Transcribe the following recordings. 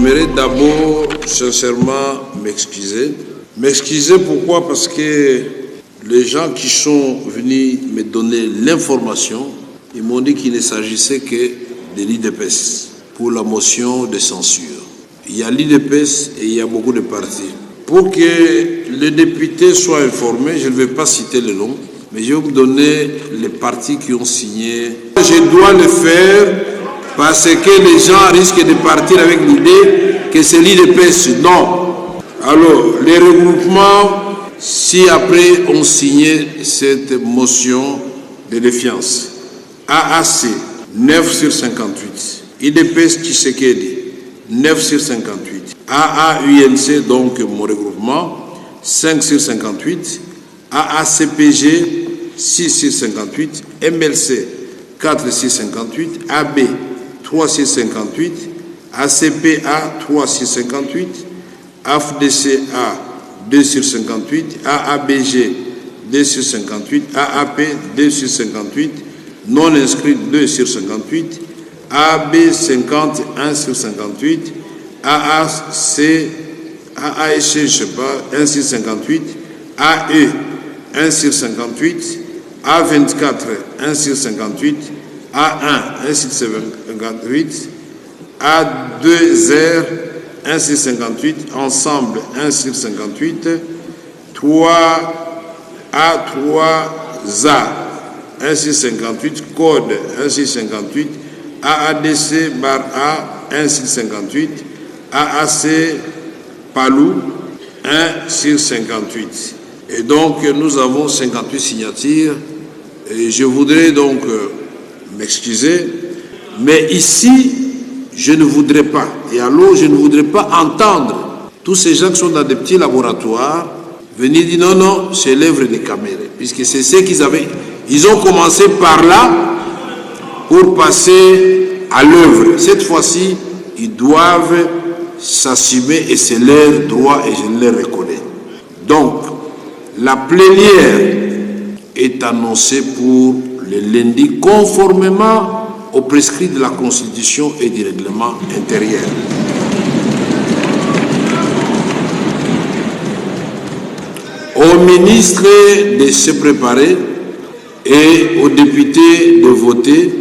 J'aimerais d'abord sincèrement m'excuser. M'excuser pourquoi? Parce que les gens qui sont venus me donner l'information, ils m'ont dit qu'il ne s'agissait que de l'IDPS pour la motion de censure. Il y a l'IDPS et il y a beaucoup de partis. Pour que les députés soient informés, je ne vais pas citer le nom, mais je vais vous donner les partis qui ont signé. Je dois le faire parce que les gens risquent de partir avec l'idée que c'est l'IDPS. Non. Alors, les regroupements, si après on signait cette motion de défiance, AAC, 9 sur 58. IDPS Tshisekedi, 9 sur 58. AAUNC, donc mon regroupement, 5 sur 58. AACPG, 6 sur 58. MLC, 4 sur 58. AB, 3 sur 58. ACPA, 3 sur 58. AFDCA, 2 sur 58. AABG, 2 sur 58. AAP, 2 sur 58. Non inscrit, 2 sur 58. AB 50, 1 sur 58. AASC, je sais pas, 1 sur 58. AE, 1 sur 58. A24, 1 sur 58. A1, 1 sur 58. A2R, 1 sur 58. Ensemble, 1 sur 58. 3 A3ZA, 1 sur 58. Code, 1 sur 58. AADC bar A, 1 sur 58. AAC Palou, 1 sur 58. Et donc, nous avons 58 signatures. Et je voudrais donc m'excuser. Mais ici, je ne voudrais pas. Et alors, je ne voudrais pas entendre tous ces gens qui sont dans des petits laboratoires venir dire non, non, c'est l'œuvre des caméras. Puisque c'est ce qu'ils avaient. Ils ont commencé par là pour passer à l'œuvre. Cette fois-ci, ils doivent s'assumer et c'est leur droit et je le reconnais. Donc, la plénière est annoncée pour le lundi conformément aux prescrits de la Constitution et du règlement intérieur. Aux ministres de se préparer et aux députés de voter.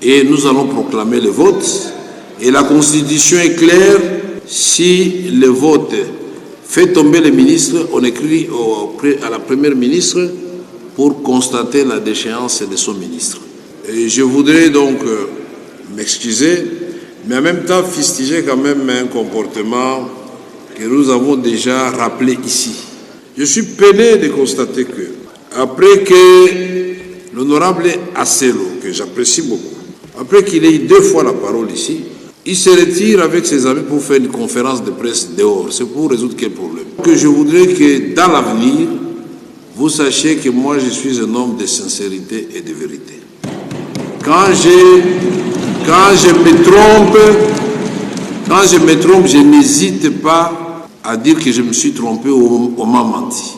Et nous allons proclamer le vote. Et la Constitution est claire. Si le vote fait tomber le ministre, on écrit à la première ministre pour constater la déchéance de son ministre. Et je voudrais donc m'excuser, mais en même temps fustiger quand même un comportement que nous avons déjà rappelé ici. Je suis peiné de constater que, après que l'honorable Asselo, que j'apprécie beaucoup, après qu'il ait eu 2 fois la parole ici, il se retire avec ses amis pour faire une conférence de presse dehors. C'est pour résoudre quel problème? Que je voudrais que dans l'avenir, vous sachiez que moi je suis un homme de sincérité et de vérité. Quand je me trompe, je n'hésite pas à dire que je me suis trompé ou m'a menti.